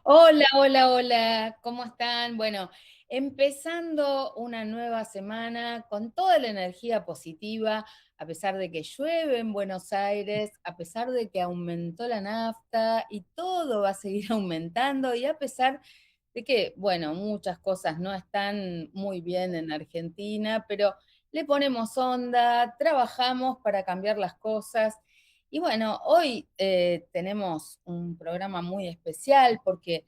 Hola, hola, hola, ¿cómo están? Bueno, empezando una nueva semana con toda la energía positiva, a pesar de que llueve en Buenos Aires, a pesar de que aumentó la nafta y todo va a seguir aumentando y a pesar de que, bueno, muchas cosas no están muy bien en Argentina, pero le ponemos onda, trabajamos para cambiar las cosas. Y bueno, hoy tenemos un programa muy especial porque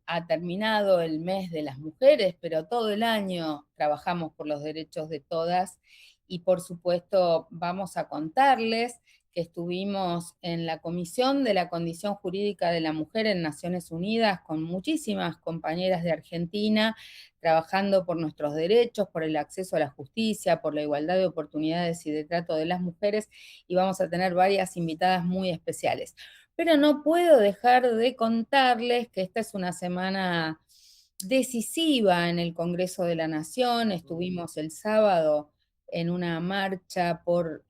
ha terminado el mes de las mujeres, pero todo el año trabajamos por los derechos de todas y por supuesto vamos a contarles que estuvimos en la Comisión de la Condición Jurídica de la Mujer en Naciones Unidas con muchísimas compañeras de Argentina, trabajando por nuestros derechos, por el acceso a la justicia, por la igualdad de oportunidades y de trato de las mujeres, y vamos a tener varias invitadas muy especiales. Pero no puedo dejar de contarles que esta es una semana decisiva en el Congreso de la Nación. Estuvimos el sábado en una marcha por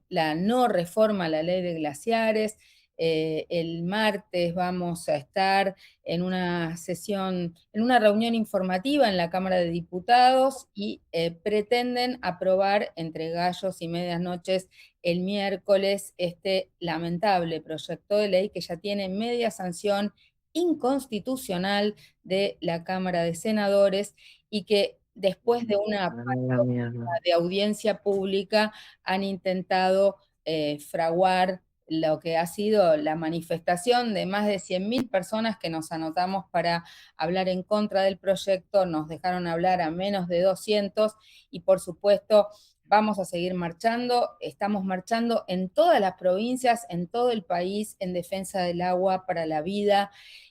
la no reforma a la ley de glaciares. El martes vamos a estar en una sesión, en una reunión informativa en la Cámara de Diputados y pretenden aprobar entre gallos y medias noches el miércoles este lamentable proyecto de ley que ya tiene media sanción inconstitucional de la Cámara de Senadores y que después de una A la mierda. de audiencia pública han intentado fraguar lo que ha sido la manifestación de más de 100.000 personas que nos anotamos para hablar en contra del proyecto, nos dejaron hablar a menos de 200 y por supuesto vamos a seguir marchando, estamos marchando en todas las provincias, en todo el país, en defensa del agua para la vida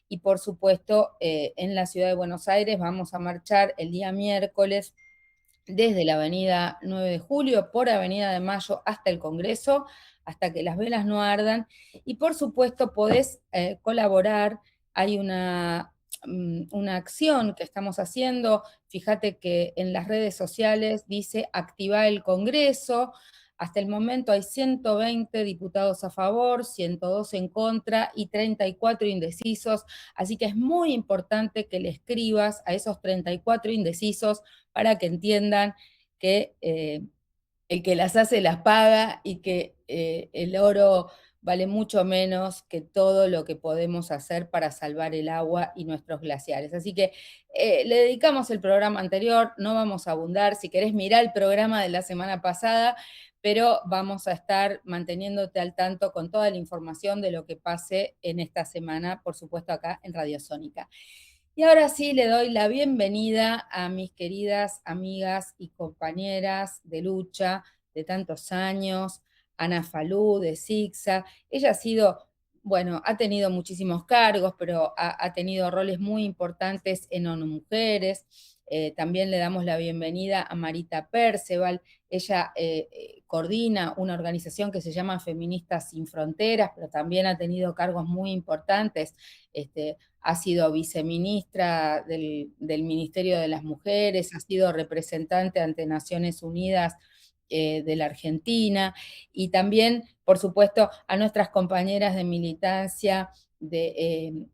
y por supuesto en la ciudad de Buenos Aires vamos a marchar el día miércoles desde la avenida 9 de Julio por Avenida de Mayo hasta el Congreso, hasta que las velas no ardan. Y por supuesto podés colaborar, hay una acción que estamos haciendo, fíjate que en las redes sociales dice activar el Congreso, hasta el momento hay 120 diputados a favor, 102 en contra y 34 indecisos, así que es muy importante que le escribas a esos 34 indecisos para que entiendan que el que las hace las paga y que el oro vale mucho menos que todo lo que podemos hacer para salvar el agua y nuestros glaciares. Así que le dedicamos el programa anterior, no vamos a abundar, si querés mirar el programa de la semana pasada, pero vamos a estar manteniéndote al tanto con toda la información de lo que pase en esta semana, por supuesto acá en Radio Sónica. Y ahora sí le doy la bienvenida a mis queridas amigas y compañeras de lucha de tantos años, Ana Falú de SIGSA. Ella ha sido, bueno, ha tenido muchísimos cargos, pero ha tenido roles muy importantes en ONU Mujeres. También le damos la bienvenida a Marita Perceval. Ella coordina una organización que se llama Feministas Sin Fronteras, pero también ha tenido cargos muy importantes. Ha sido viceministra del Ministerio de las Mujeres, ha sido representante ante Naciones Unidas de la Argentina y también, por supuesto, a nuestras compañeras de militancia de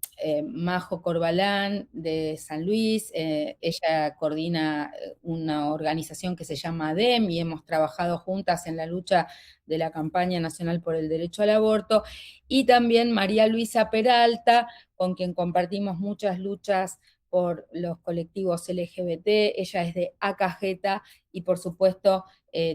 Majo Corbalán de San Luis. Ella coordina una organización que se llama ADEM y hemos trabajado juntas en la lucha de la campaña nacional por el derecho al aborto. Y también María Luisa Peralta, con quien compartimos muchas luchas por los colectivos LGBT. Ella es de Acageta y por supuesto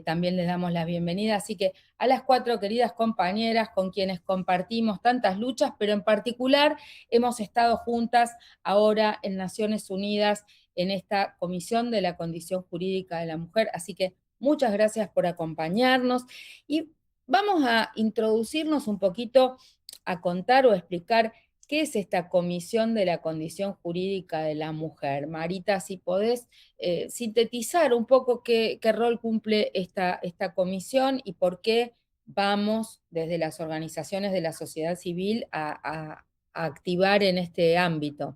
también les damos la bienvenida. Así que a las cuatro queridas compañeras con quienes compartimos tantas luchas, pero en particular hemos estado juntas ahora en Naciones Unidas en esta Comisión de la Condición Jurídica de la Mujer. Así que muchas gracias por acompañarnos y vamos a introducirnos un poquito a contar o explicar qué es esta Comisión de la Condición Jurídica de la Mujer. Marita, si podés sintetizar un poco qué rol cumple esta comisión y por qué vamos desde las organizaciones de la sociedad civil a activar en este ámbito.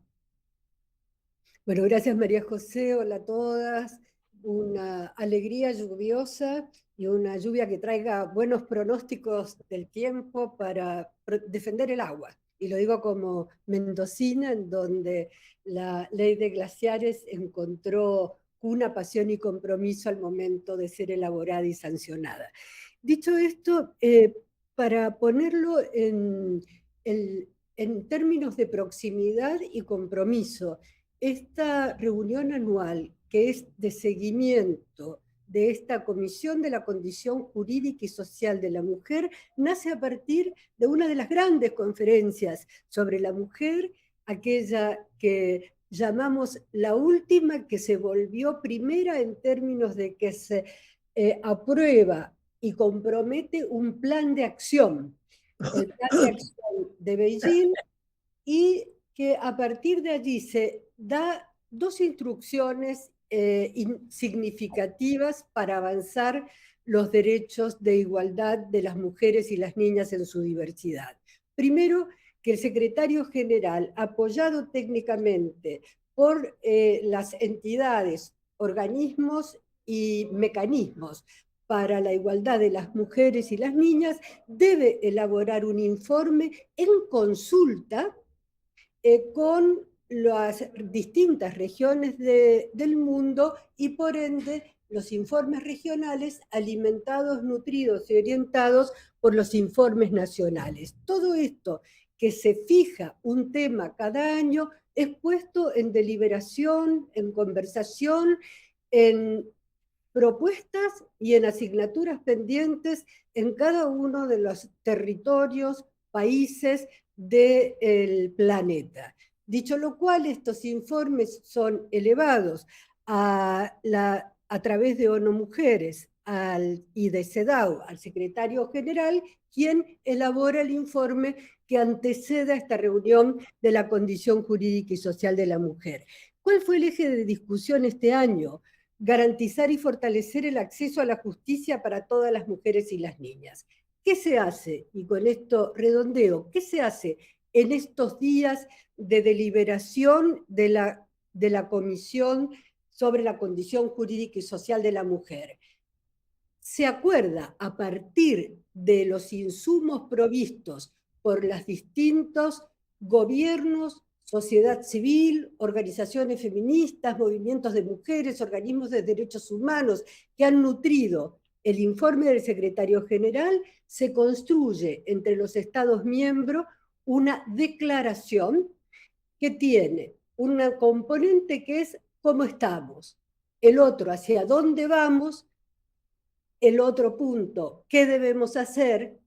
Bueno, gracias María José, hola a todas. una alegría lluviosa y una lluvia que traiga buenos pronósticos del tiempo para defender el agua. Y lo digo como mendocina, en donde la ley de glaciares encontró una pasión y compromiso al momento de ser elaborada y sancionada. Dicho esto, para ponerlo en términos de proximidad y compromiso, esta reunión anual, que es de seguimiento de esta Comisión de la Condición Jurídica y Social de la Mujer, nace a partir de una de las grandes conferencias sobre la mujer, aquella que llamamos la última, que se volvió primera en términos de que se aprueba y compromete un plan de acción, el plan de acción de Beijing, y que a partir de allí se da dos instrucciones significativas para avanzar los derechos de igualdad de las mujeres y las niñas en su diversidad. Primero, que el secretario general, apoyado técnicamente por las entidades, organismos y mecanismos para la igualdad de las mujeres y las niñas, debe elaborar un informe en consulta con las distintas regiones del mundo y por ende los informes regionales alimentados, nutridos y orientados por los informes nacionales. Todo esto que se fija un tema cada año es puesto en deliberación, en conversación, en propuestas y en asignaturas pendientes en cada uno de los territorios, países del planeta. Dicho lo cual, estos informes son elevados a través de ONU Mujeres y de CEDAW al secretario general, quien elabora el informe que antecede a esta reunión de la condición jurídica y social de la mujer. ¿Cuál fue el eje de discusión este año? Garantizar y fortalecer el acceso a la justicia para todas las mujeres y las niñas. ¿Qué se hace? Y con esto redondeo, ¿qué se hace en estos días de deliberación de la Comisión sobre la Condición Jurídica y Social de la Mujer? Se acuerda a partir de los insumos provistos por los distintos gobiernos, sociedad civil, organizaciones feministas, movimientos de mujeres, organismos de derechos humanos que han nutrido el informe del secretario general, se construye entre los Estados miembros una declaración que tiene una componente que es cómo estamos, el otro hacia dónde vamos, el otro punto, qué debemos hacer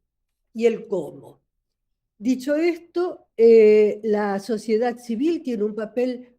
y el cómo. Dicho esto, la sociedad civil tiene un papel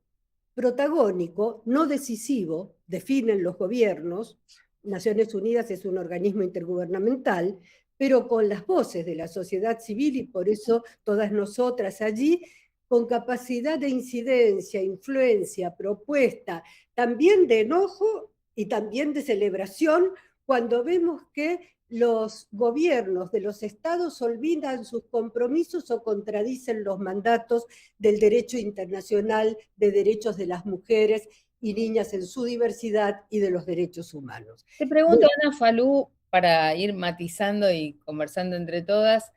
protagónico, no decisivo, definen los gobiernos. Naciones Unidas es un organismo intergubernamental, pero con las voces de la sociedad civil y por eso todas nosotras allí, con capacidad de incidencia, influencia, propuesta, también de enojo y también de celebración, cuando vemos que los gobiernos de los estados olvidan sus compromisos o contradicen los mandatos del derecho internacional de derechos de las mujeres y niñas en su diversidad y de los derechos humanos. Te pregunto, Ana Falú, para ir matizando y conversando entre todas,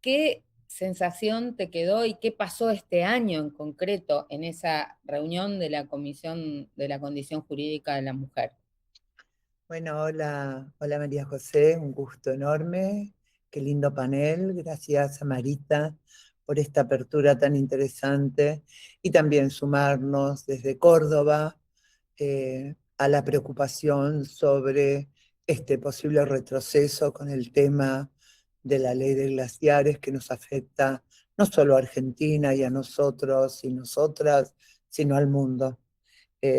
¿qué sensación te quedó y qué pasó este año en concreto en esa reunión de la Comisión de la Condición Jurídica de la Mujer? Bueno, hola, hola María José, un gusto enorme, qué lindo panel, gracias a Marita por esta apertura tan interesante y también sumarnos desde Córdoba a la preocupación sobre este posible retroceso con el tema de la ley de glaciares que nos afecta no solo a Argentina y a nosotros y nosotras, sino al mundo.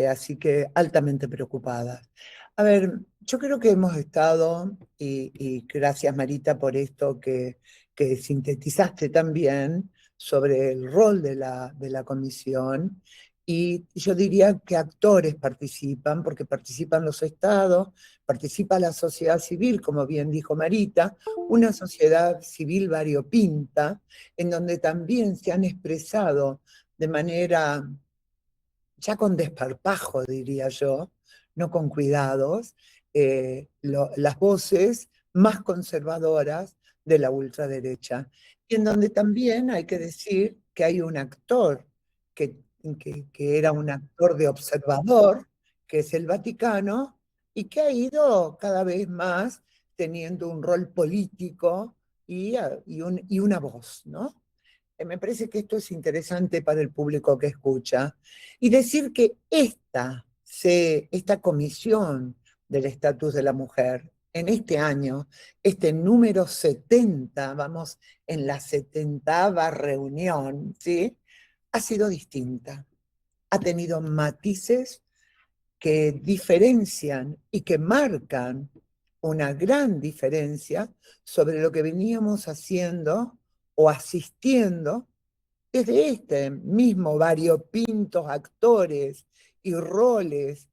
Así que altamente preocupadas. A ver, yo creo que hemos estado, y gracias Marita por esto que sintetizaste también sobre el rol de la comisión, y yo diría que actores participan, porque participan los estados, participa la sociedad civil, como bien dijo Marita, una sociedad civil variopinta, en donde también se han expresado de manera ya con desparpajo, diría yo, no con cuidados, las voces más conservadoras de la ultraderecha. Y en donde también hay que decir que hay un actor que, que era un actor de observador, que es el Vaticano, y que ha ido cada vez más teniendo un rol político y una voz, ¿no? Me parece que esto es interesante para el público que escucha. Y decir que esta comisión del estatus de la mujer, en este año, este número 70, vamos en la 70ª reunión, ¿sí? Ha sido distinta. Ha tenido matices que diferencian y que marcan una gran diferencia sobre lo que veníamos haciendo o asistiendo desde este mismo variopintos actores y roles,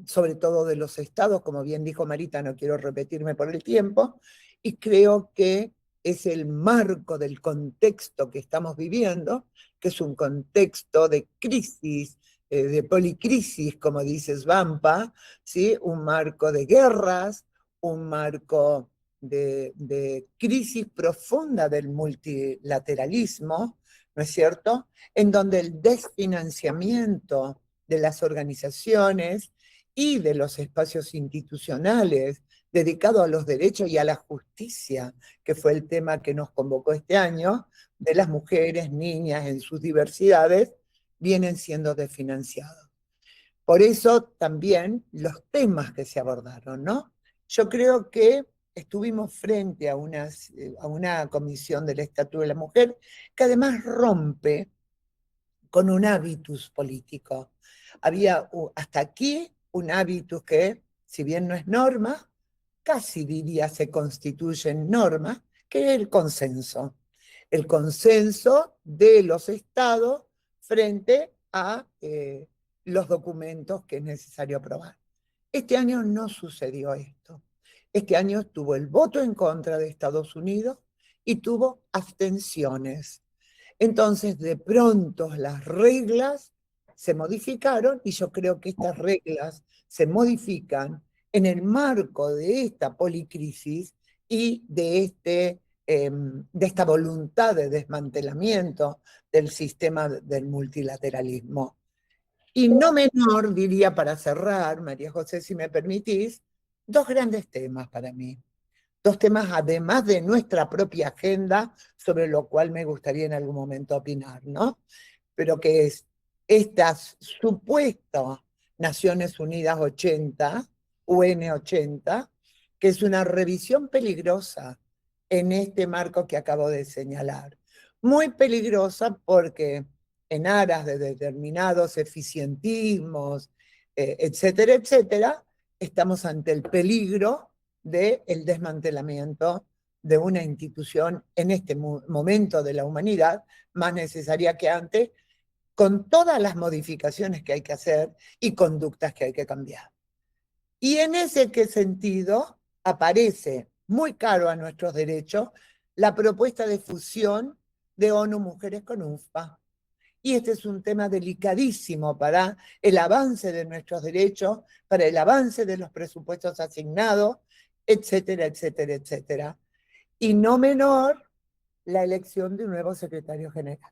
sobre todo de los estados, como bien dijo Marita, no quiero repetirme por el tiempo, y creo que es el marco del contexto que estamos viviendo, que es un contexto de crisis, de policrisis, como dice Svampa, ¿sí? Un marco de guerras, un marco de crisis profunda del multilateralismo, ¿no es cierto? En donde el desfinanciamiento de las organizaciones y de los espacios institucionales dedicados a los derechos y a la justicia, que fue el tema que nos convocó este año, de las mujeres, niñas en sus diversidades, vienen siendo desfinanciados. Por eso también los temas que se abordaron, ¿no? Yo creo que estuvimos frente a una comisión del Estatuto de la Mujer que además rompe con un hábitus político. Había hasta aquí un hábitus que, si bien no es norma, casi diría se constituye en norma, que es el consenso. El consenso de los estados frente a los documentos que es necesario aprobar. Este año no sucedió esto. Este año tuvo el voto en contra de Estados Unidos y tuvo abstenciones. Entonces, de pronto las reglas se modificaron y yo creo que estas reglas se modifican en el marco de esta policrisis y de esta voluntad de desmantelamiento del sistema del multilateralismo. Y no menor, diría para cerrar, María José, si me permitís, dos grandes temas para mí. Dos temas además de nuestra propia agenda, sobre lo cual me gustaría en algún momento opinar, ¿no? Pero que es estas supuestas Naciones Unidas 80, UN 80, que es una revisión peligrosa en este marco que acabo de señalar. Muy peligrosa porque en aras de determinados eficientismos, etcétera, etcétera, estamos ante el peligro del desmantelamiento de una institución en este momento de la humanidad, más necesaria que antes, con todas las modificaciones que hay que hacer y conductas que hay que cambiar. Y en ese sentido aparece muy caro a nuestros derechos la propuesta de fusión de ONU Mujeres con UNFPA. Y este es un tema delicadísimo para el avance de nuestros derechos, para el avance de los presupuestos asignados, etcétera, etcétera, etcétera. Y no menor, la elección de un nuevo secretario general.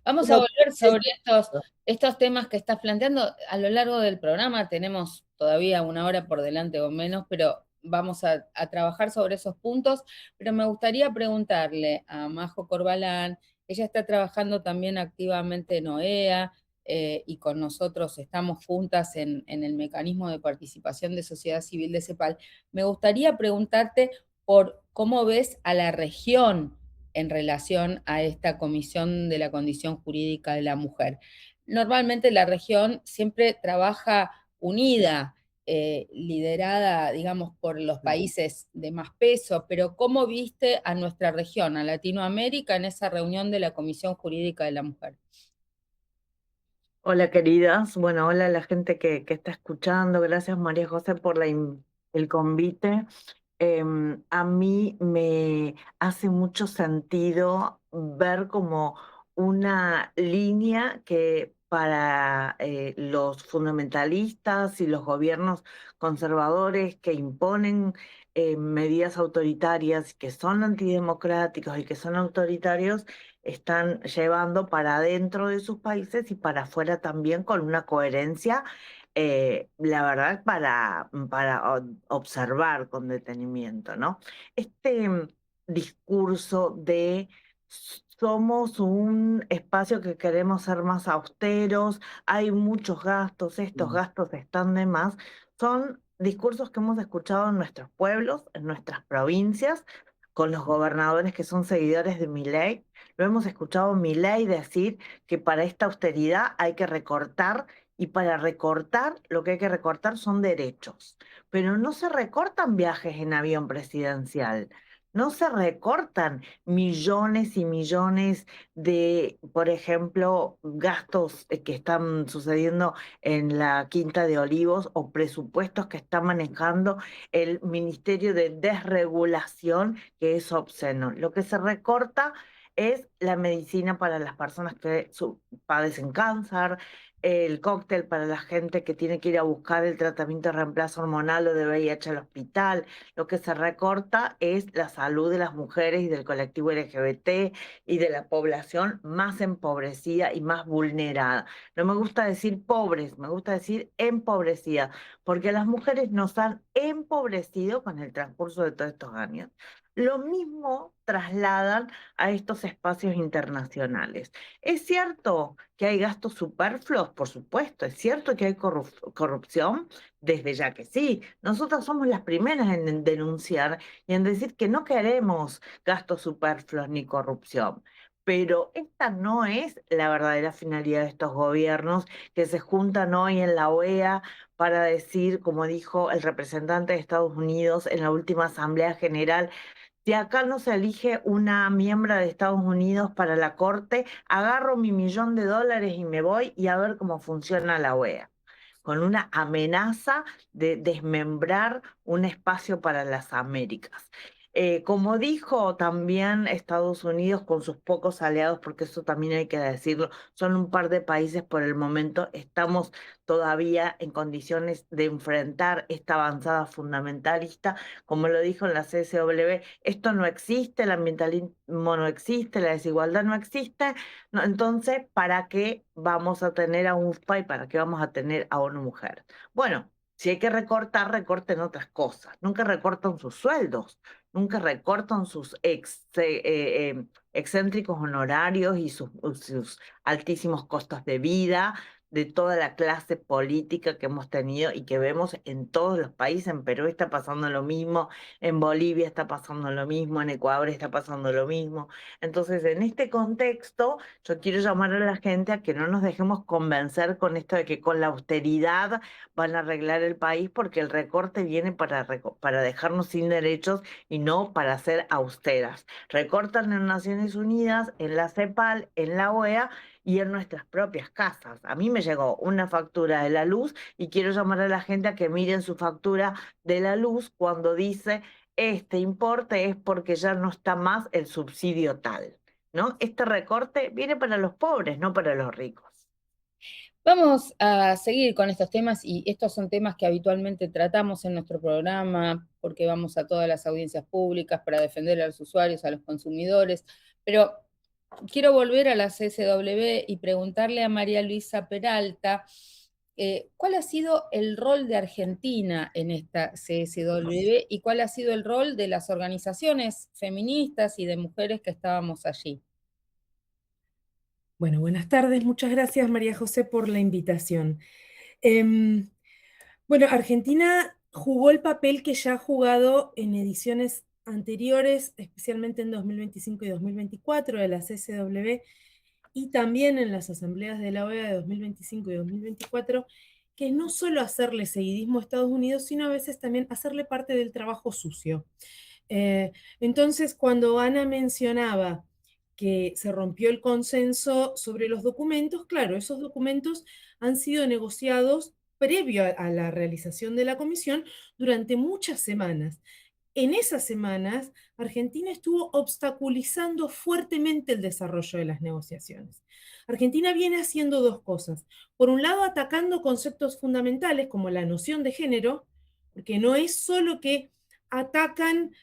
Vamos a volver sobre estos temas que estás planteando. A lo largo del programa tenemos todavía una hora por delante o menos, pero vamos a trabajar sobre esos puntos. Pero me gustaría preguntarle a Majo Corbalán, ella está trabajando también activamente en OEA, y con nosotros estamos juntas en el mecanismo de participación de sociedad civil de CEPAL. Me gustaría preguntarte por cómo ves a la región en relación a esta Comisión de la Condición Jurídica de la Mujer. Normalmente la región siempre trabaja unida, liderada, digamos, por los países de más peso, pero ¿cómo viste a nuestra región, a Latinoamérica, en esa reunión de la Comisión Jurídica de la Mujer? Hola queridas, bueno, hola a la gente que está escuchando, gracias María José por el convite. A mí me hace mucho sentido ver como una línea que para los fundamentalistas y los gobiernos conservadores que imponen medidas autoritarias, que son antidemocráticos y que son autoritarios, están llevando para adentro de sus países y para afuera también con una coherencia, la verdad, para observar con detenimiento, ¿no? Este discurso de somos un espacio que queremos ser más austeros, hay muchos gastos, estos gastos están de más, son discursos que hemos escuchado en nuestros pueblos, en nuestras provincias, con los gobernadores que son seguidores de Milei. Lo hemos escuchado a Milei decir que para esta austeridad hay que recortar, y para recortar lo que hay que recortar son derechos, pero no se recortan viajes en avión presidencial. No se recortan millones y millones de, por ejemplo, gastos que están sucediendo en la Quinta de Olivos o presupuestos que está manejando el Ministerio de Desregulación, que es obsceno. Lo que se recorta es la medicina para las personas que padecen cáncer, el cóctel para la gente que tiene que ir a buscar el tratamiento de reemplazo hormonal o de VIH al hospital. Lo que se recorta es la salud de las mujeres y del colectivo LGBT y de la población más empobrecida y más vulnerada. No me gusta decir pobres, me gusta decir empobrecida, porque las mujeres nos han empobrecido con el transcurso de todos estos años. Lo mismo trasladan a estos espacios internacionales. ¿Es cierto que hay gastos superfluos? Por supuesto. ¿Es cierto que hay corrupción? Desde ya que sí. Nosotras somos las primeras en denunciar y en decir que no queremos gastos superfluos ni corrupción. Pero esta no es la verdadera finalidad de estos gobiernos que se juntan hoy en la OEA para decir, como dijo el representante de Estados Unidos en la última Asamblea General, si acá no se elige una miembro de Estados Unidos para la Corte, agarro mi $1.000.000 y me voy y a ver cómo funciona la OEA, con una amenaza de desmembrar un espacio para las Américas. Como dijo también Estados Unidos con sus pocos aliados, porque eso también hay que decirlo, son un par de países por el momento, estamos todavía en condiciones de enfrentar esta avanzada fundamentalista, como lo dijo en la CSW, esto no existe, el ambientalismo no existe, la desigualdad no existe, no, entonces, ¿para qué vamos a tener a un FPA y para qué vamos a tener a una mujer? Bueno, si hay que recortar, recorten otras cosas. Nunca recortan sus sueldos, nunca recortan sus excéntricos honorarios y sus altísimos costos de vida, de toda la clase política que hemos tenido y que vemos en todos los países. En Perú está pasando lo mismo, en Bolivia está pasando lo mismo, en Ecuador está pasando lo mismo. Entonces, en este contexto, yo quiero llamar a la gente a que no nos dejemos convencer con esto de que con la austeridad van a arreglar el país, porque el recorte viene para dejarnos sin derechos y no para ser austeras. Recortan en Naciones Unidas, en la CEPAL, en la OEA y en nuestras propias casas. A mí me llegó una factura de la luz y quiero llamar a la gente a que miren su factura de la luz cuando dice este importe es porque ya no está más el subsidio tal, ¿no? Este recorte viene para los pobres, no para los ricos. Vamos a seguir con estos temas y estos son temas que habitualmente tratamos en nuestro programa porque vamos a todas las audiencias públicas para defender a los usuarios, a los consumidores, pero quiero volver a la CSW y preguntarle a María Luisa Peralta, ¿cuál ha sido el rol de Argentina en esta CSW y cuál ha sido el rol de las organizaciones feministas y de mujeres que estábamos allí? Bueno, buenas tardes. Muchas gracias, María José, por la invitación. Bueno, Argentina jugó el papel que ya ha jugado en ediciones anteriores, especialmente en 2025 y 2024 de la CSW, y también en las asambleas de la OEA de 2025 y 2024, que es no solo hacerle seguidismo a Estados Unidos, sino a veces también hacerle parte del trabajo sucio. Entonces, cuando Ana mencionaba que se rompió el consenso sobre los documentos, claro, esos documentos han sido negociados previo a la realización de la comisión durante muchas semanas. En esas semanas Argentina estuvo obstaculizando fuertemente el desarrollo de las negociaciones. Argentina viene haciendo dos cosas. Por un lado, atacando conceptos fundamentales como la noción de género, porque no es solo que atacan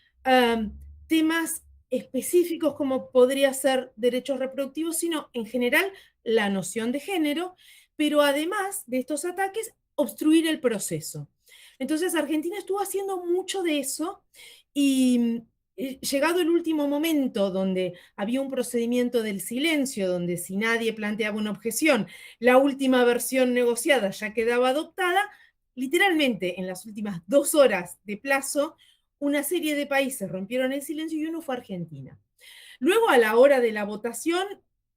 temas específicos como podría ser derechos reproductivos, sino en general la noción de género, pero además de estos ataques, obstruir el proceso. Entonces Argentina estuvo haciendo mucho de eso y llegado el último momento donde había un procedimiento del silencio, donde si nadie planteaba una objeción, la última versión negociada ya quedaba adoptada, literalmente en las últimas 2 horas de plazo, una serie de países rompieron el silencio y uno fue Argentina. Luego, a la hora de la votación,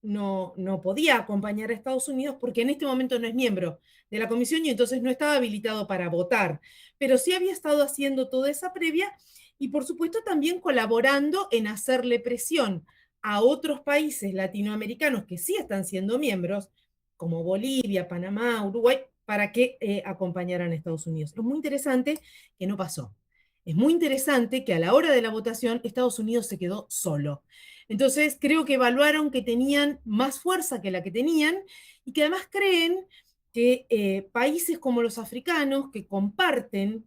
no podía acompañar a Estados Unidos porque en este momento no es miembro de la comisión y entonces no estaba habilitado para votar, pero sí había estado haciendo toda esa previa y por supuesto también colaborando en hacerle presión a otros países latinoamericanos que sí están siendo miembros, como Bolivia, Panamá, Uruguay, para que acompañaran a Estados Unidos. Es muy interesante que no pasó. Es muy interesante que a la hora de la votación Estados Unidos se quedó solo. Entonces creo que evaluaron que tenían más fuerza que la que tenían y que además creen que países como los africanos que comparten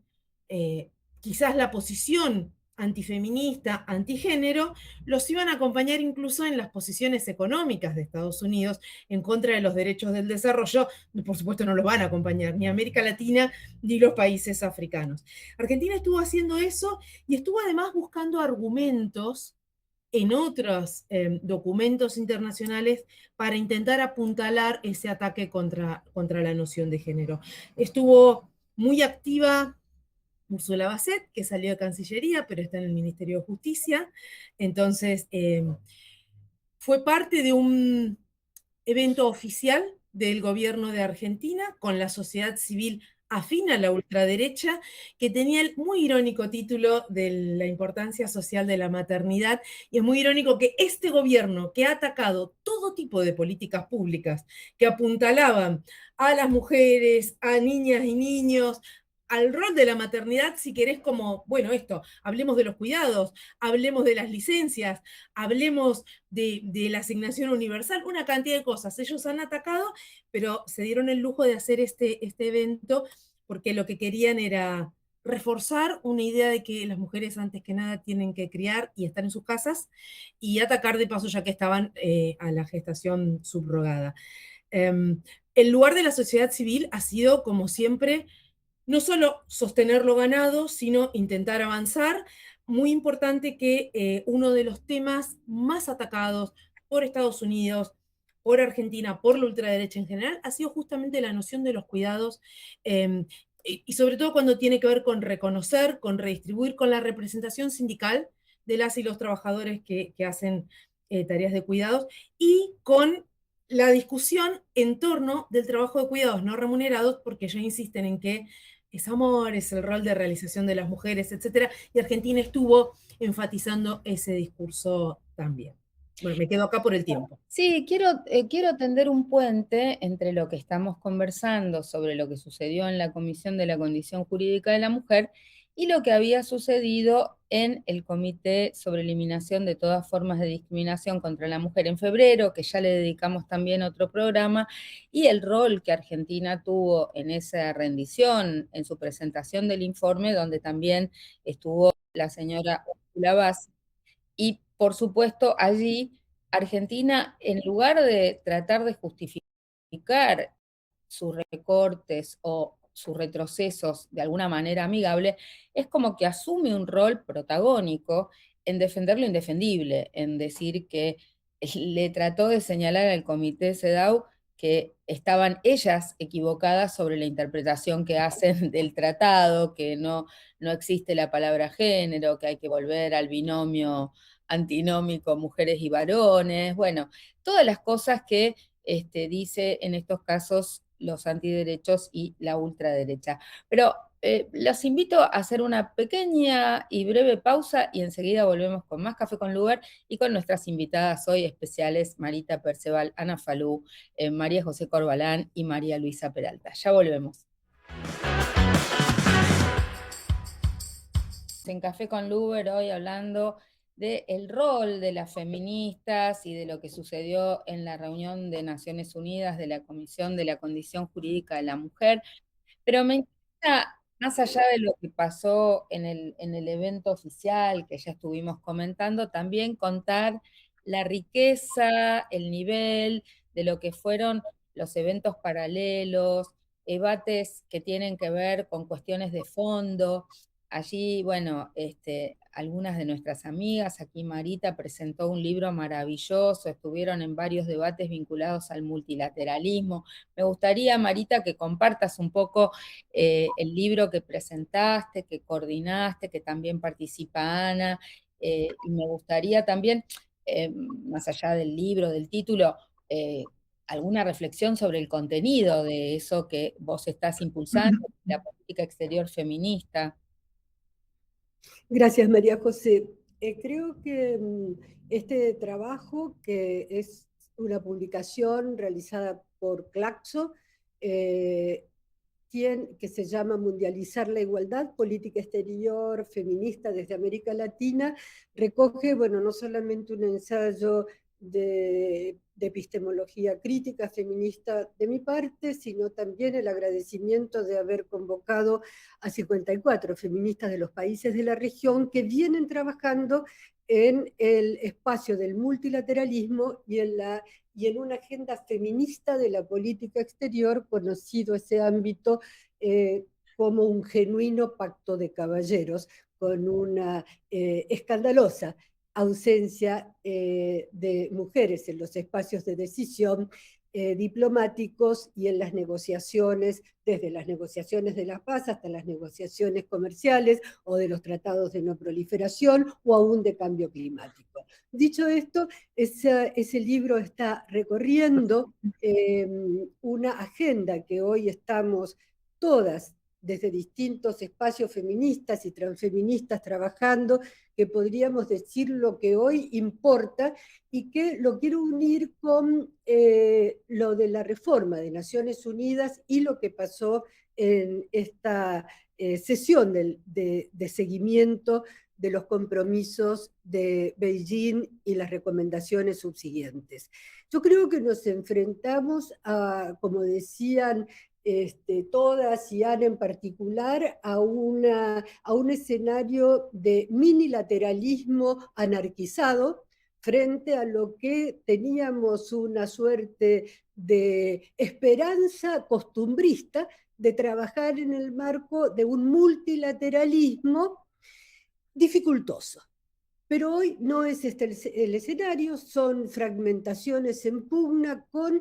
quizás la posición antifeminista, antigénero, los iban a acompañar incluso en las posiciones económicas de Estados Unidos en contra de los derechos del desarrollo. Por supuesto no los van a acompañar ni América Latina ni los países africanos. Argentina estuvo haciendo eso y estuvo además buscando argumentos en otros documentos internacionales para intentar apuntalar ese ataque contra la noción de género. Estuvo muy activa Ursula Basset, que salió de Cancillería, pero está en el Ministerio de Justicia. Entonces, fue parte de un evento oficial del gobierno de Argentina con la sociedad civil afín a la ultraderecha, que tenía el muy irónico título de la importancia social de la maternidad, y es muy irónico que este gobierno, que ha atacado todo tipo de políticas públicas que apuntalaban a las mujeres, a niñas y niños, al rol de la maternidad, si querés, como, bueno, esto, hablemos de los cuidados, hablemos de las licencias, hablemos de la asignación universal, una cantidad de cosas. Ellos han atacado, pero se dieron el lujo de hacer este evento porque lo que querían era reforzar una idea de que las mujeres antes que nada tienen que criar y estar en sus casas y atacar de paso ya que estaban a la gestación subrogada. El lugar de la sociedad civil ha sido, como siempre, no solo sostener lo ganado, sino intentar avanzar. Muy importante que uno de los temas más atacados por Estados Unidos, por Argentina, por la ultraderecha en general, ha sido justamente la noción de los cuidados, y sobre todo cuando tiene que ver con reconocer, con redistribuir, con la representación sindical de las y los trabajadores que hacen tareas de cuidados, y con la discusión en torno del trabajo de cuidados no remunerados, porque ellos insisten en que es amor, es el rol de realización de las mujeres, etc. Y Argentina estuvo enfatizando ese discurso también. Bueno, me quedo acá por el tiempo. Sí, quiero tender un puente entre lo que estamos conversando sobre lo que sucedió en la Comisión de la Condición Jurídica de la Mujer y lo que había sucedido en el Comité sobre Eliminación de todas formas de discriminación contra la mujer en febrero, que ya le dedicamos también otro programa, y el rol que Argentina tuvo en esa rendición, en su presentación del informe, donde también estuvo la señora Ursula Basset. Y, por supuesto, allí Argentina, en lugar de tratar de justificar sus recortes o sus retrocesos de alguna manera amigable, es como que asume un rol protagónico en defender lo indefendible, en decir que le trató de señalar al comité CEDAW que estaban ellas equivocadas sobre la interpretación que hacen del tratado, que no existe la palabra género, que hay que volver al binomio antinómico mujeres y varones, bueno, todas las cosas que dice en estos casos los antiderechos y la ultraderecha. Pero los invito a hacer una pequeña y breve pausa y enseguida volvemos con más Café con Lugar y con nuestras invitadas hoy especiales, Marita Perceval, Ana Falú, María José Corbalán y María Luisa Peralta. Ya volvemos. En Café con Lugar hoy hablando del rol de las feministas y de lo que sucedió en la reunión de Naciones Unidas de la Comisión de la Condición Jurídica de la Mujer, pero me interesa, más allá de lo que pasó en el evento oficial que ya estuvimos comentando, también contar la riqueza, el nivel de lo que fueron los eventos paralelos, debates que tienen que ver con cuestiones de fondo. Allí, bueno, algunas de nuestras amigas, aquí Marita presentó un libro maravilloso, estuvieron en varios debates vinculados al multilateralismo. Me gustaría, Marita, que compartas un poco el libro que presentaste, que coordinaste, que también participa Ana, y me gustaría también, más allá del libro, del título, alguna reflexión sobre el contenido de eso que vos estás impulsando, la política exterior feminista. Gracias, María José. Creo que este trabajo, que es una publicación realizada por Claxo, que se llama Mundializar la Igualdad, Política Exterior Feminista desde América Latina, recoge, bueno, no solamente un ensayo de epistemología crítica feminista de mi parte, sino también el agradecimiento de haber convocado a 54 feministas de los países de la región que vienen trabajando en el espacio del multilateralismo y en una agenda feminista de la política exterior, conocido ese ámbito como un genuino pacto de caballeros, con una escandalosa ausencia de mujeres en los espacios de decisión diplomáticos y en las negociaciones, desde las negociaciones de la paz hasta las negociaciones comerciales o de los tratados de no proliferación o aún de cambio climático. Dicho esto, ese libro está recorriendo una agenda que hoy estamos todas desde distintos espacios feministas y transfeministas trabajando, que podríamos decir lo que hoy importa, y que lo quiero unir con lo de la reforma de Naciones Unidas y lo que pasó en esta sesión de seguimiento de los compromisos de Beijing y las recomendaciones subsiguientes. Yo creo que nos enfrentamos a, como decían todas y Ana en particular, a un escenario de minilateralismo anarquizado frente a lo que teníamos una suerte de esperanza costumbrista de trabajar en el marco de un multilateralismo dificultoso. Pero hoy no es este el escenario, son fragmentaciones en pugna con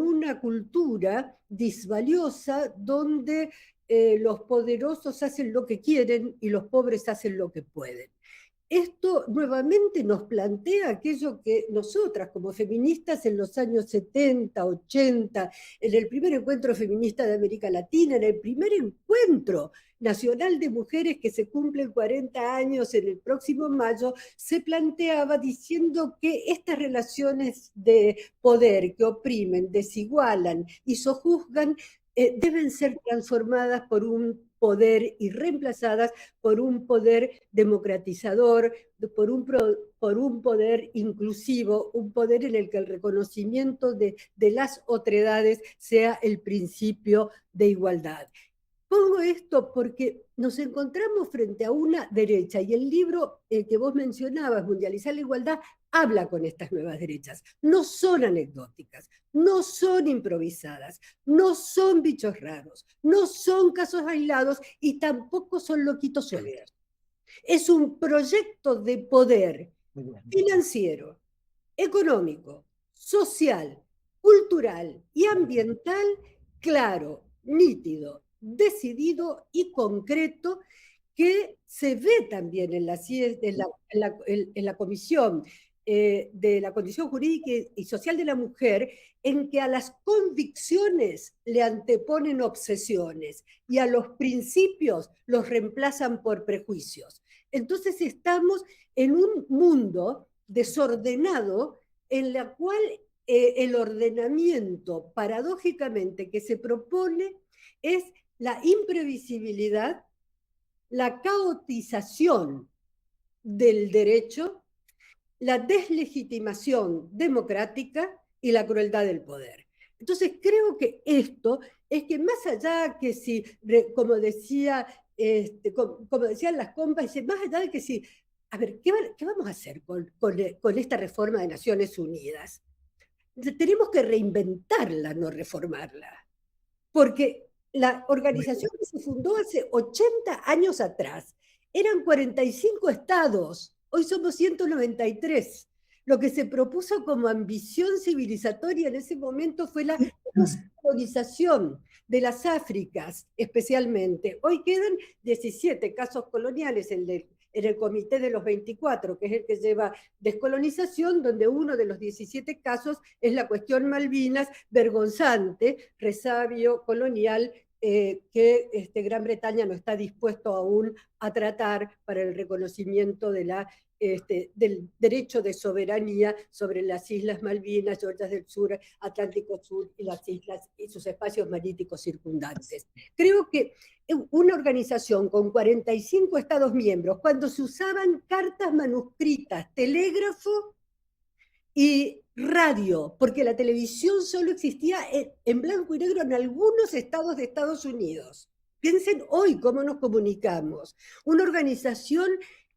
una cultura disvaliosa donde los poderosos hacen lo que quieren y los pobres hacen lo que pueden. Esto nuevamente nos plantea aquello que nosotras como feministas en los años 70, 80, en el primer encuentro feminista de América Latina, en el primer encuentro nacional de mujeres que se cumplen 40 años en el próximo mayo, se planteaba diciendo que estas relaciones de poder que oprimen, desigualan y sojuzgan deben ser transformadas por un poder y reemplazadas por un poder democratizador, por un poder inclusivo, un poder en el que el reconocimiento de las otredades sea el principio de igualdad. Pongo esto porque nos encontramos frente a una derecha, y el libro que vos mencionabas, Mundializar la Igualdad, habla con estas nuevas derechas. No son anecdóticas, no son improvisadas, no son bichos raros, no son casos aislados y tampoco son loquitos sueltos. Es un proyecto de poder financiero, económico, social, cultural y ambiental claro, nítido, decidido y concreto, que se ve también en la Comisión de la Condición Jurídica y Social de la Mujer, en que a las convicciones le anteponen obsesiones y a los principios los reemplazan por prejuicios. Entonces estamos en un mundo desordenado en la cual el ordenamiento paradójicamente que se propone es la imprevisibilidad, la caotización del derecho, la deslegitimación democrática y la crueldad del poder. Entonces creo que esto es que más allá que si, como decían las compas, más allá de que si, a ver, ¿qué vamos a hacer con esta reforma de Naciones Unidas? Tenemos que reinventarla, no reformarla, porque la organización que se fundó hace 80 años atrás eran 45 estados, hoy somos 193. Lo que se propuso como ambición civilizatoria en ese momento fue la colonización de las Áfricas, especialmente. Hoy quedan 17 casos coloniales en el Comité de los 24, que es el que lleva descolonización, donde uno de los 17 casos es la cuestión Malvinas, vergonzante, resabio colonial, que Gran Bretaña no está dispuesto aún a tratar para el reconocimiento del derecho de soberanía sobre las Islas Malvinas, Georgias del Sur, Atlántico Sur y las islas y sus espacios marítimos circundantes. Creo que una organización con 45 estados miembros, cuando se usaban cartas manuscritas, telégrafo y radio, porque la televisión solo existía en blanco y negro en algunos estados de Estados Unidos. Piensen hoy cómo nos comunicamos. Una organización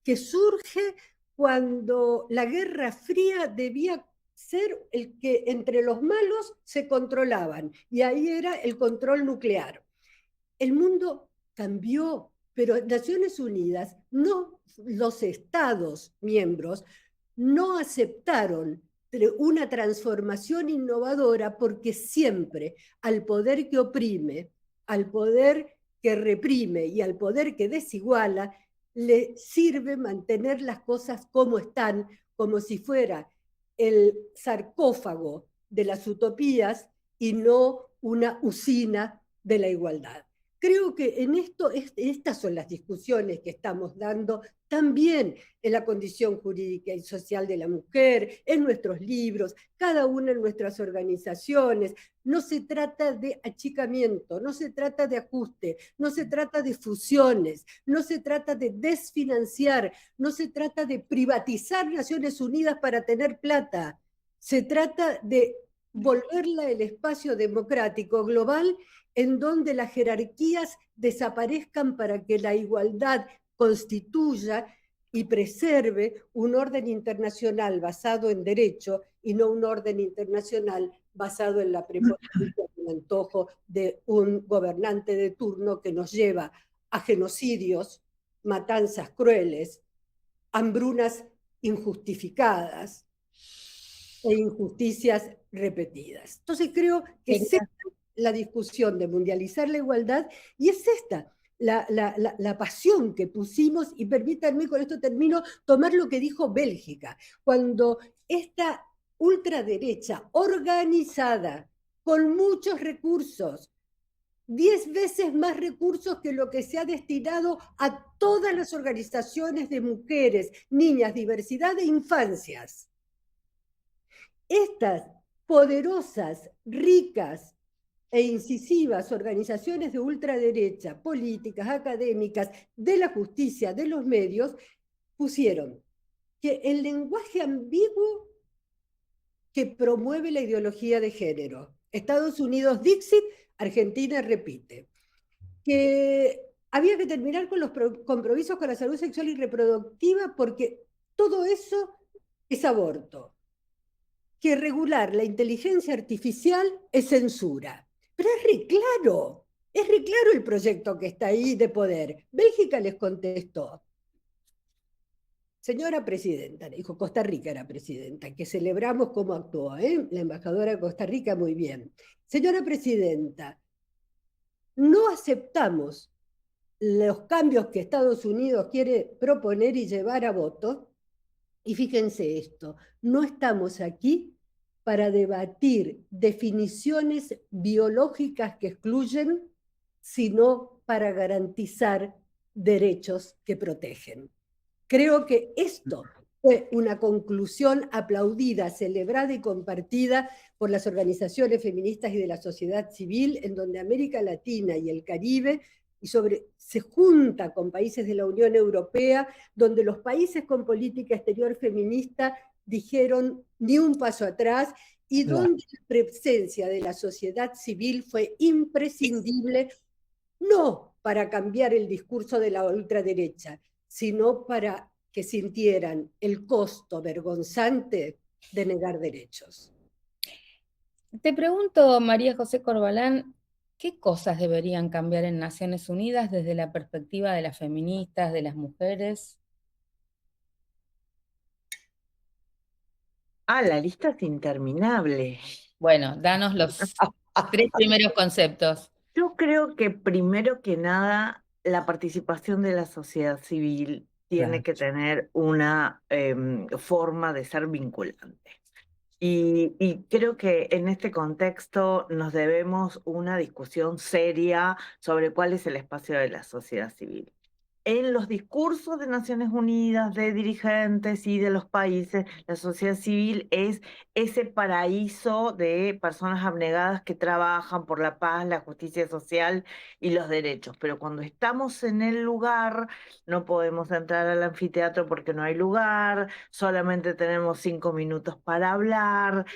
que surge cuando la Guerra Fría debía ser el que entre los malos se controlaban, y ahí era el control nuclear. El mundo cambió, pero Naciones Unidas, no, los estados miembros, no aceptaron una transformación innovadora porque siempre al poder que oprime, al poder que reprime y al poder que desiguala, le sirve mantener las cosas como están, como si fuera el sarcófago de las utopías y no una usina de la igualdad. Creo que en estas son las discusiones que estamos dando también en la condición jurídica y social de la mujer, en nuestros libros, cada una en nuestras organizaciones. No se trata de achicamiento, no se trata de ajuste, no se trata de fusiones, no se trata de desfinanciar, no se trata de privatizar Naciones Unidas para tener plata. Se trata de volverla el espacio democrático global en donde las jerarquías desaparezcan para que la igualdad constituya y preserve un orden internacional basado en derecho y no un orden internacional basado en la prepotencia y el antojo de un gobernante de turno que nos lleva a genocidios, matanzas crueles, hambrunas injustificadas e injusticias repetidas. Entonces creo que la discusión de mundializar la igualdad, y es esta la pasión que pusimos, y permítanme, con esto termino, tomar lo que dijo Bélgica, cuando esta ultraderecha organizada, con muchos recursos, 10 veces más recursos que lo que se ha destinado a todas las organizaciones de mujeres, niñas, diversidad e infancias. Estas poderosas, ricas e incisivas organizaciones de ultraderecha, políticas, académicas, de la justicia, de los medios, pusieron que el lenguaje ambiguo que promueve la ideología de género, Estados Unidos Dixit, Argentina repite, que había que terminar con los compromisos con la salud sexual y reproductiva porque todo eso es aborto, que regular la inteligencia artificial es censura. Pero es re claro el proyecto que está ahí de poder. Bélgica les contestó: señora presidenta, dijo, Costa Rica era presidenta, que celebramos cómo actuó, la embajadora de Costa Rica, muy bien. Señora presidenta, no aceptamos los cambios que Estados Unidos quiere proponer y llevar a voto, y fíjense esto, no estamos aquí para debatir definiciones biológicas que excluyen, sino para garantizar derechos que protegen. Creo que esto fue una conclusión aplaudida, celebrada y compartida por las organizaciones feministas y de la sociedad civil, en donde América Latina y el Caribe y se junta con países de la Unión Europea, donde los países con política exterior feminista dijeron ni un paso atrás, y donde la presencia de la sociedad civil fue imprescindible, no para cambiar el discurso de la ultraderecha, sino para que sintieran el costo vergonzante de negar derechos. Te pregunto, María José Corbalán, ¿qué cosas deberían cambiar en Naciones Unidas desde la perspectiva de las feministas, de las mujeres? La lista es interminable. Bueno, danos los 3 primeros conceptos. Yo creo que primero que nada, la participación de la sociedad civil tiene que tener una forma de ser vinculante. Y creo que en este contexto nos debemos una discusión seria sobre cuál es el espacio de la sociedad civil. En los discursos de Naciones Unidas, de dirigentes y de los países, la sociedad civil es ese paraíso de personas abnegadas que trabajan por la paz, la justicia social y los derechos. Pero cuando estamos en el lugar, no podemos entrar al anfiteatro porque no hay lugar, solamente tenemos 5 minutos para hablar,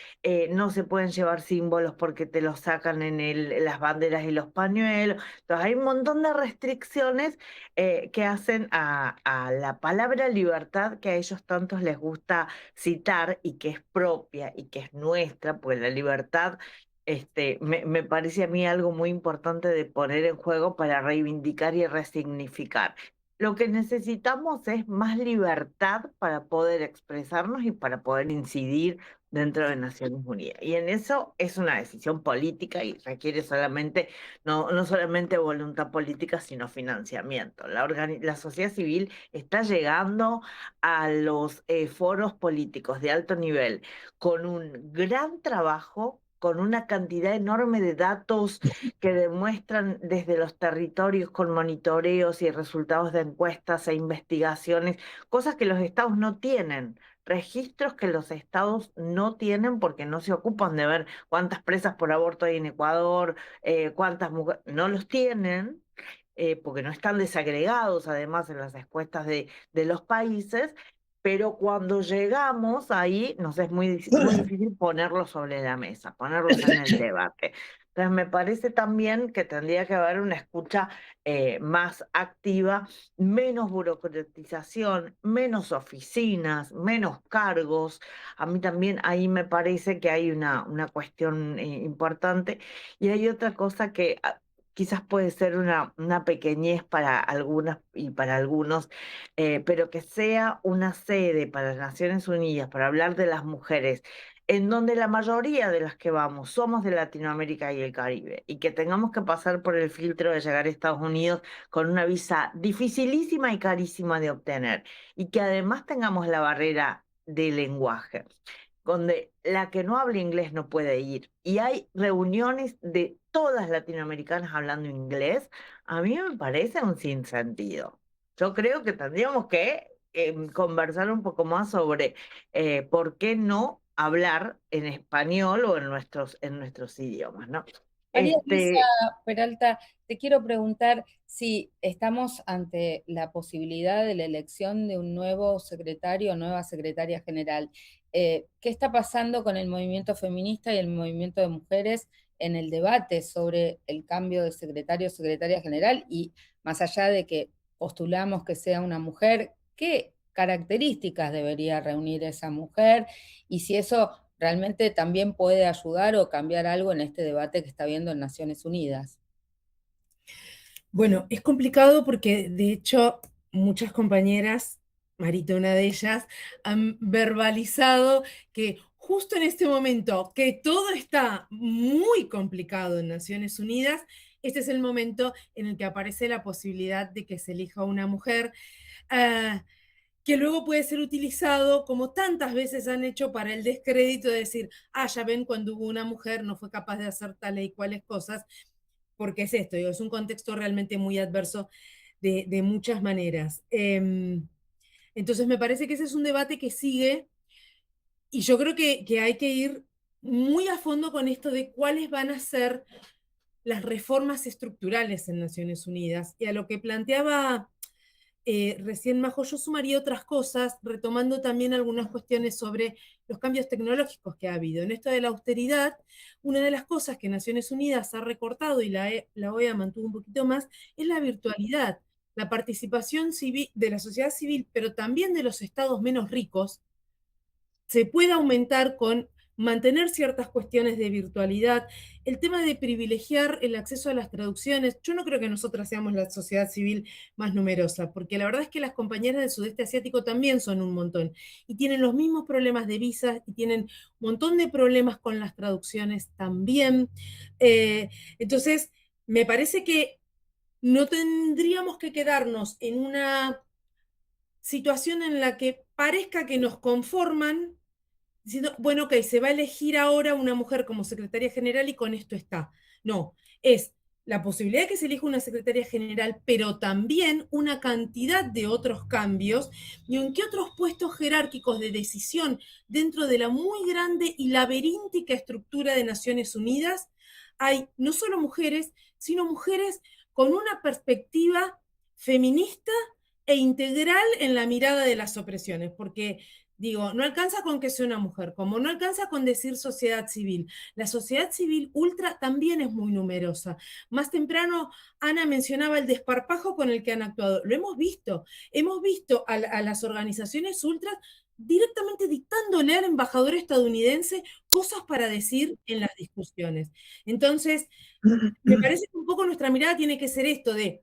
no se pueden llevar símbolos porque te los sacan en las banderas y los pañuelos. Entonces hay un montón de restricciones que hacen a la palabra libertad, que a ellos tantos les gusta citar y que es propia y que es nuestra, pues la libertad me parece a mí algo muy importante de poner en juego para reivindicar y resignificar. Lo que necesitamos es más libertad para poder expresarnos y para poder incidir dentro de Naciones Unidas. Y en eso es una decisión política y requiere no solamente voluntad política, sino financiamiento. La sociedad civil está llegando a los foros políticos de alto nivel con un gran trabajo, con una cantidad enorme de datos que demuestran desde los territorios con monitoreos y resultados de encuestas e investigaciones, cosas que los estados no tienen, registros que los estados no tienen porque no se ocupan de ver cuántas presas por aborto hay en Ecuador, cuántas mujeres, no los tienen. Porque no están desagregados además en las encuestas de los países, pero cuando llegamos ahí nos es muy difícil ponerlos sobre la mesa, ponerlos en el debate. Entonces me parece también que tendría que haber una escucha más activa, menos burocratización, menos oficinas, menos cargos. A mí también ahí me parece que hay una cuestión importante. Y hay otra cosa que quizás puede ser una pequeñez para algunas y para algunos, pero que sea una sede para las Naciones Unidas para hablar de las mujeres, en donde la mayoría de las que vamos somos de Latinoamérica y el Caribe, y que tengamos que pasar por el filtro de llegar a Estados Unidos con una visa dificilísima y carísima de obtener, y que además tengamos la barrera del lenguaje, donde la que no habla inglés no puede ir, y hay reuniones de todas latinoamericanas hablando inglés, a mí me parece un sinsentido. Yo creo que tendríamos que conversar un poco más sobre por qué no hablar en español o en nuestros idiomas, ¿no? María Luisa Peralta, te quiero preguntar si estamos ante la posibilidad de la elección de un nuevo secretario o nueva secretaria general. ¿Qué está pasando con el movimiento feminista y el movimiento de mujeres en el debate sobre el cambio de secretario o secretaria general? Y más allá de que postulamos que sea una mujer, ¿qué características debería reunir esa mujer? Y si eso realmente también puede ayudar o cambiar algo en este debate que está habiendo en Naciones Unidas. Bueno, es complicado porque de hecho muchas compañeras, Marita una de ellas, han verbalizado que justo en este momento que todo está muy complicado en Naciones Unidas, este es el momento en el que aparece la posibilidad de que se elija una mujer. Que luego puede ser utilizado, como tantas veces han hecho, para el descrédito de decir, ya ven, cuando hubo una mujer no fue capaz de hacer tales y cuales cosas, porque es esto, es un contexto realmente muy adverso de muchas maneras. Entonces me parece que ese es un debate que sigue y yo creo que hay que ir muy a fondo con esto de cuáles van a ser las reformas estructurales en Naciones Unidas. Y a lo que planteaba recién Majo, yo sumaría otras cosas, retomando también algunas cuestiones sobre los cambios tecnológicos que ha habido. En esto de la austeridad, una de las cosas que Naciones Unidas ha recortado y la OEA mantuvo un poquito más, es la virtualidad. La participación civil, de la sociedad civil, pero también de los estados menos ricos, se puede aumentar con mantener ciertas cuestiones de virtualidad, el tema de privilegiar el acceso a las traducciones. Yo no creo que nosotras seamos la sociedad civil más numerosa, porque la verdad es que las compañeras del sudeste asiático también son un montón y tienen los mismos problemas de visas y tienen un montón de problemas con las traducciones también. Entonces, me parece que no tendríamos que quedarnos en una situación en la que parezca que nos conforman diciendo, bueno, ok, se va a elegir ahora una mujer como secretaria general y con esto está. No, es la posibilidad de que se elija una secretaria general, pero también una cantidad de otros cambios y en qué otros puestos jerárquicos de decisión dentro de la muy grande y laberíntica estructura de Naciones Unidas hay no solo mujeres, sino mujeres con una perspectiva feminista e integral en la mirada de las opresiones, porque digo, no alcanza con que sea una mujer, como no alcanza con decir sociedad civil. La sociedad civil ultra también es muy numerosa. Más temprano, Ana mencionaba el desparpajo con el que han actuado. Lo hemos visto a las organizaciones ultras directamente dictándole al embajador estadounidense cosas para decir en las discusiones. Entonces, me parece que un poco nuestra mirada tiene que ser esto de,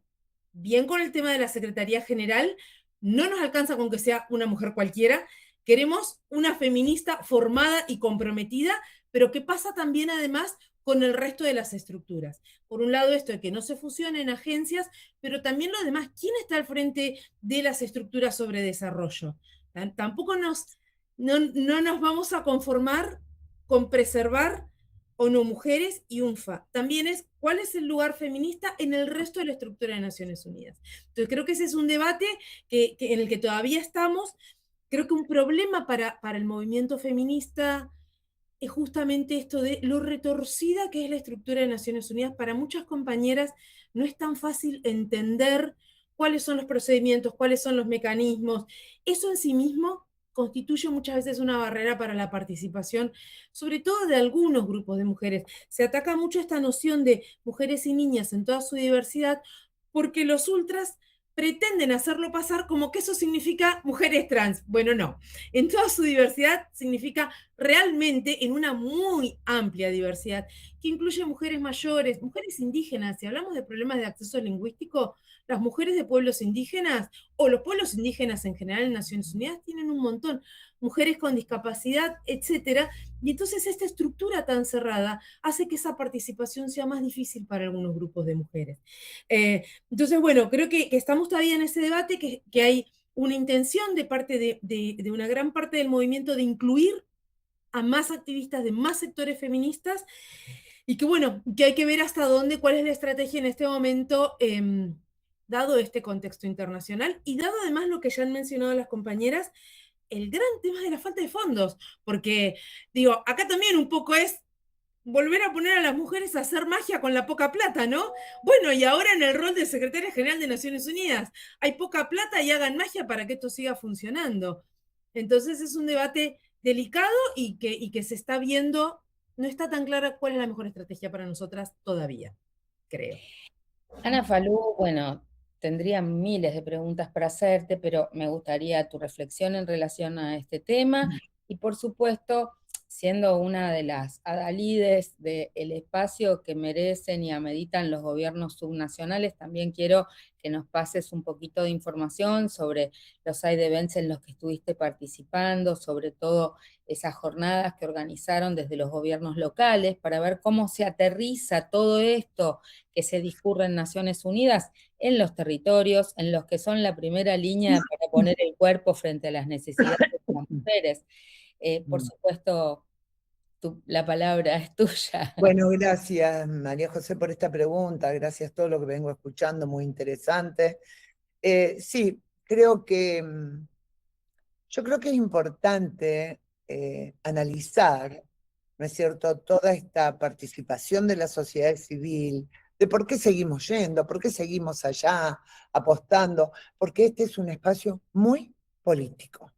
bien con el tema de la Secretaría General, no nos alcanza con que sea una mujer cualquiera, queremos una feminista formada y comprometida, pero que pasa también además con el resto de las estructuras. Por un lado esto de que no se fusionen agencias, pero también lo demás, ¿quién está al frente de las estructuras sobre desarrollo? Tampoco no nos vamos a conformar con preservar ONU Mujeres y UNFA. También es cuál es el lugar feminista en el resto de la estructura de Naciones Unidas. Entonces creo que ese es un debate en el que todavía estamos. Creo que un problema para el movimiento feminista es justamente esto de lo retorcida que es la estructura de Naciones Unidas. Para muchas compañeras no es tan fácil entender cuáles son los procedimientos, cuáles son los mecanismos. Eso en sí mismo constituye muchas veces una barrera para la participación, sobre todo de algunos grupos de mujeres. Se ataca mucho esta noción de mujeres y niñas en toda su diversidad porque los ultras pretenden hacerlo pasar como que eso significa mujeres trans. Bueno, no. En toda su diversidad significa realmente en una muy amplia diversidad, que incluye mujeres mayores, mujeres indígenas. Si hablamos de problemas de acceso lingüístico, las mujeres de pueblos indígenas o los pueblos indígenas en general en Naciones Unidas tienen un montón, mujeres con discapacidad, etcétera. Y entonces esta estructura tan cerrada hace que esa participación sea más difícil para algunos grupos de mujeres. Entonces, bueno, creo que estamos todavía en ese debate, que hay una intención de parte de una gran parte del movimiento de incluir a más activistas de más sectores feministas y que bueno, que hay que ver hasta dónde, cuál es la estrategia en este momento, dado este contexto internacional y dado además lo que ya han mencionado las compañeras, el gran tema de la falta de fondos, porque digo, acá también un poco es volver a poner a las mujeres a hacer magia con la poca plata, ¿no? Bueno, y ahora en el rol de Secretaria General de Naciones Unidas, hay poca plata y hagan magia para que esto siga funcionando. Entonces es un debate delicado y que se está viendo, no está tan clara cuál es la mejor estrategia para nosotras todavía, creo. Ana Falú, bueno, tendría miles de preguntas para hacerte, pero me gustaría tu reflexión en relación a este tema y por supuesto, siendo una de las adalides del espacio que merecen y ameritan los gobiernos subnacionales, también quiero que nos pases un poquito de información sobre los side events en los que estuviste participando, sobre todo esas jornadas que organizaron desde los gobiernos locales, para ver cómo se aterriza todo esto que se discurre en Naciones Unidas en los territorios, en los que son la primera línea para poner el cuerpo frente a las necesidades de las mujeres. Por supuesto, la palabra es tuya. Bueno, gracias María José por esta pregunta, gracias a todo lo que vengo escuchando, muy interesante. Sí, creo que yo creo que es importante analizar ¿no es cierto?, toda esta participación de la sociedad civil, de por qué seguimos yendo, por qué seguimos allá apostando, porque este es un espacio muy político.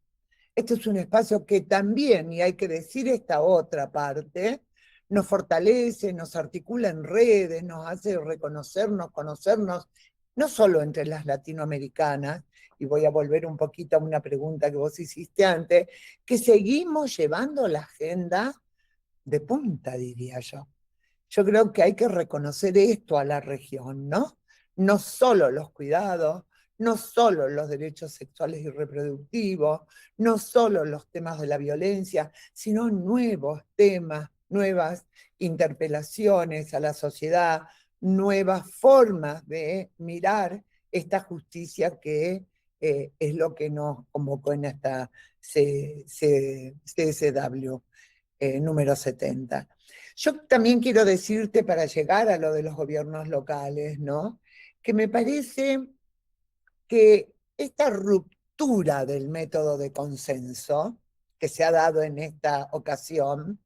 Este es un espacio que también, y hay que decir esta otra parte, nos fortalece, nos articula en redes, nos hace reconocernos, conocernos, no solo entre las latinoamericanas, y voy a volver un poquito a una pregunta que vos hiciste antes, que seguimos llevando la agenda de punta, diría yo. Yo creo que hay que reconocer esto a la región, ¿no? No solo los cuidados, no solo los derechos sexuales y reproductivos, no solo los temas de la violencia, sino nuevos temas, nuevas interpelaciones a la sociedad, nuevas formas de mirar esta justicia que es lo que nos convocó en esta CSW número 70. Yo también quiero decirte, para llegar a lo de los gobiernos locales, ¿no?, que me parece que esta ruptura del método de consenso que se ha dado en esta ocasión,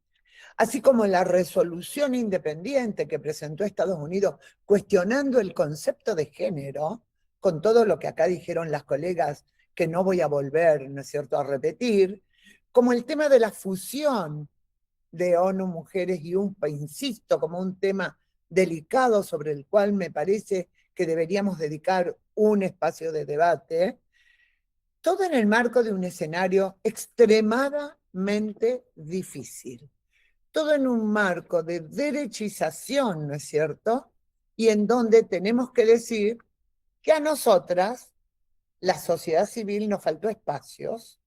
así como la resolución independiente que presentó Estados Unidos cuestionando el concepto de género, con todo lo que acá dijeron las colegas, que no voy a volver, ¿no es cierto?, a repetir, como el tema de la fusión de ONU Mujeres y UNFPA, insisto, como un tema delicado sobre el cual me parece que deberíamos dedicar un espacio de debate, todo en el marco de un escenario extremadamente difícil, todo en un marco de derechización, ¿no es cierto?, y en donde tenemos que decir que a nosotras, la sociedad civil, nos faltó espacios.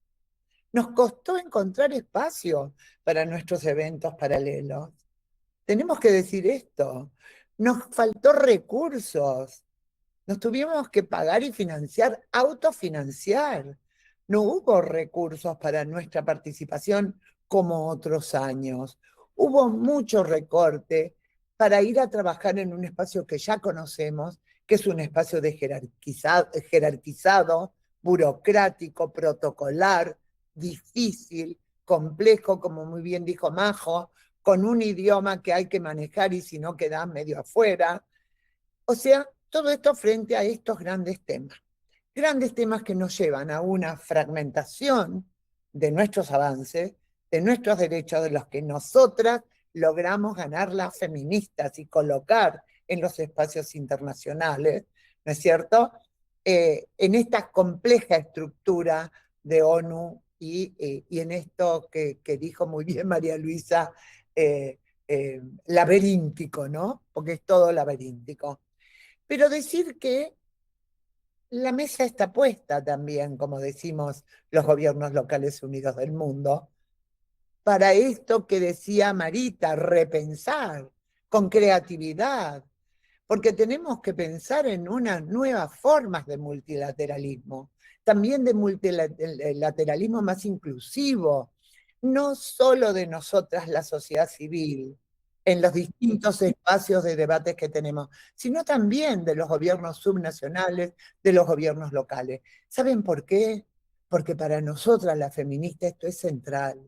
Nos costó encontrar espacio para nuestros eventos paralelos. Tenemos que decir esto. Nos faltó recursos. Nos tuvimos que pagar y financiar, autofinanciar. No hubo recursos para nuestra participación como otros años. Hubo mucho recorte para ir a trabajar en un espacio que ya conocemos, que es un espacio de jerarquizado, burocrático, protocolar, difícil, complejo, como muy bien dijo Majo, con un idioma que hay que manejar y si no queda medio afuera. O sea, todo esto frente a estos grandes temas que nos llevan a una fragmentación de nuestros avances, de nuestros derechos, de los que nosotras logramos ganar las feministas y colocar en los espacios internacionales, ¿no es cierto?, en esta compleja estructura de ONU y en esto que dijo muy bien María Luisa, laberíntico, ¿no?, porque es todo laberíntico. Pero decir que la mesa está puesta también, como decimos los gobiernos locales unidos del mundo, para esto que decía Marita, repensar con creatividad, porque tenemos que pensar en unas nuevas formas de multilateralismo, también de multilateralismo más inclusivo, no solo de nosotras, la sociedad civil, en los distintos espacios de debates que tenemos, sino también de los gobiernos subnacionales, de los gobiernos locales. ¿Saben por qué? Porque para nosotras, las feministas, esto es central.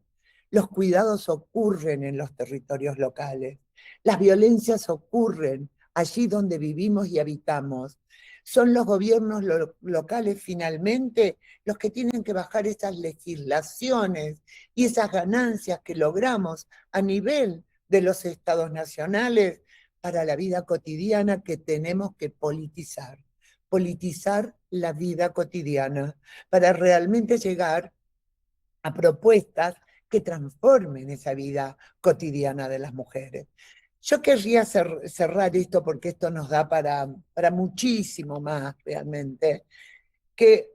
Los cuidados ocurren en los territorios locales. Las violencias ocurren allí donde vivimos y habitamos. Son los gobiernos locales finalmente los que tienen que bajar esas legislaciones y esas ganancias que logramos a nivel de los estados nacionales para la vida cotidiana, que tenemos que politizar la vida cotidiana para realmente llegar a propuestas que transformen esa vida cotidiana de las mujeres. Yo querría cerrar esto, porque esto nos da para muchísimo más realmente, que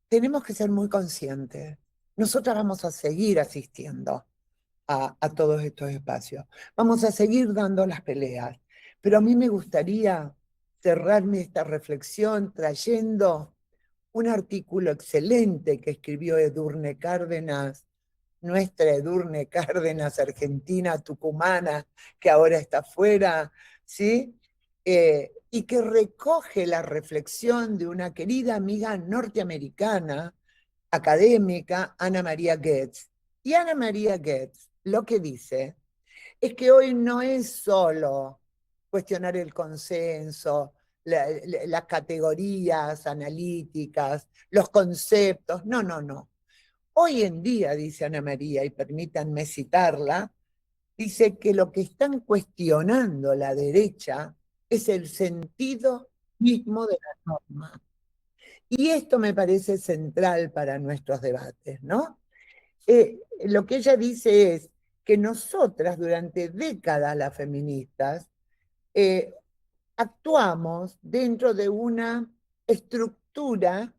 tenemos que ser muy conscientes. Nosotras vamos a seguir asistiendo a todos estos espacios. Vamos a seguir dando las peleas, pero a mí me gustaría cerrarme esta reflexión trayendo un artículo excelente que escribió Edurne Cárdenas, nuestra Edurne Cárdenas, argentina, tucumana, que ahora está afuera, ¿sí? Y que recoge la reflexión de una querida amiga norteamericana, académica, Ana María Goetz. Y Ana María Goetz lo que dice es que hoy no es solo cuestionar el consenso, las categorías analíticas, los conceptos, no, no, no. Hoy en día, dice Ana María, y permítanme citarla, dice que lo que están cuestionando la derecha es el sentido mismo de la norma. Y esto me parece central para nuestros debates, ¿no? Lo que ella dice es que nosotras durante décadas, las feministas, actuamos dentro de una estructura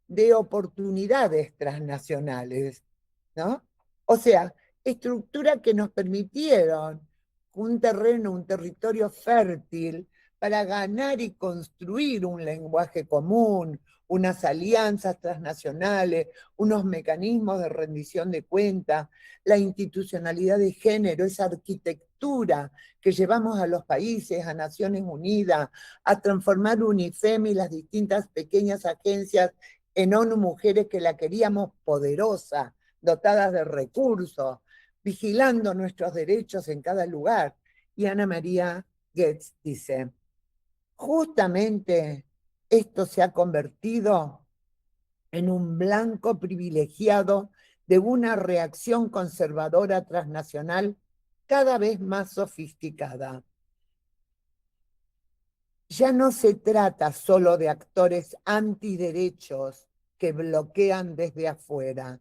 de oportunidades transnacionales, ¿no? O sea, estructura que nos permitieron un terreno, un territorio fértil para ganar y construir un lenguaje común, unas alianzas transnacionales, unos mecanismos de rendición de cuentas, la institucionalidad de género, esa arquitectura que llevamos a los países, a Naciones Unidas, a transformar UNIFEM y las distintas pequeñas agencias en ONU Mujeres que la queríamos poderosa, dotadas de recursos, vigilando nuestros derechos en cada lugar. Y Ana María Goetz dice, justamente esto se ha convertido en un blanco privilegiado de una reacción conservadora transnacional cada vez más sofisticada. Ya no se trata solo de actores antiderechos que bloquean desde afuera,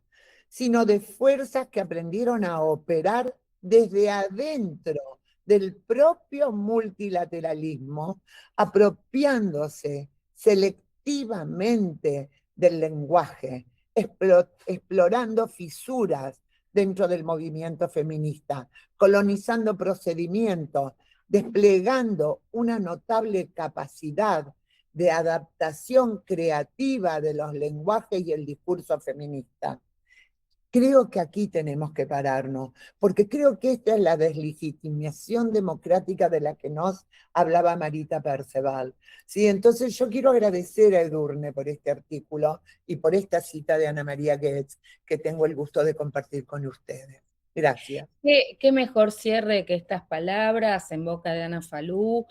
sino de fuerzas que aprendieron a operar desde adentro del propio multilateralismo, apropiándose selectivamente del lenguaje, explorando fisuras dentro del movimiento feminista, colonizando procedimientos, desplegando una notable capacidad de adaptación creativa de los lenguajes y el discurso feminista. Creo que aquí tenemos que pararnos, porque creo que esta es la deslegitimación democrática de la que nos hablaba Marita Perceval. ¿Sí? Entonces yo quiero agradecer a Edurne por este artículo y por esta cita de Ana María Goetz que tengo el gusto de compartir con ustedes. Gracias. Qué mejor cierre que estas palabras en boca de Ana Falú.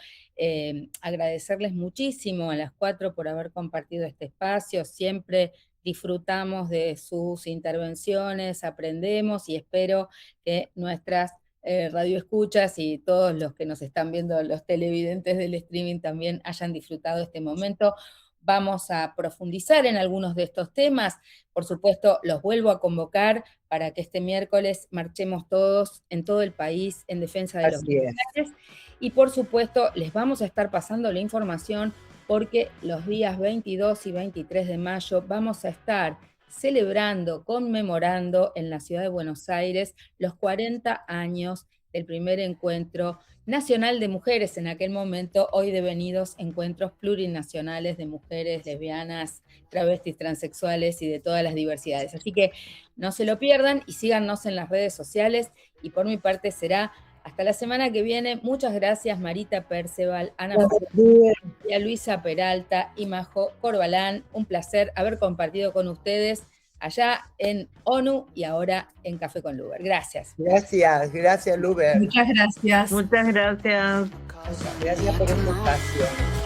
Agradecerles muchísimo a las 4 por haber compartido este espacio. Siempre disfrutamos de sus intervenciones, aprendemos y espero que nuestras radioescuchas y todos los que nos están viendo, los televidentes del streaming, también hayan disfrutado este momento. Vamos a profundizar en algunos de estos temas. Por supuesto, los vuelvo a convocar para que este miércoles marchemos todos en todo el país en defensa de los migrantes. Y por supuesto, les vamos a estar pasando la información porque los días 22 y 23 de mayo vamos a estar celebrando, conmemorando en la ciudad de Buenos Aires los 40 años del primer encuentro nacional de mujeres, en aquel momento, hoy devenidos encuentros plurinacionales de mujeres lesbianas, travestis, transexuales y de todas las diversidades. Así que no se lo pierdan y síganos en las redes sociales, y por mi parte será hasta la semana que viene. Muchas gracias, Marita Perceval, Ana María, Luisa Peralta y Majo Corbalán. Un placer haber compartido con ustedes allá en ONU y ahora en Café con Luber. Gracias. Gracias, Luber. Muchas gracias. Muchas gracias. Gracias por este espacio.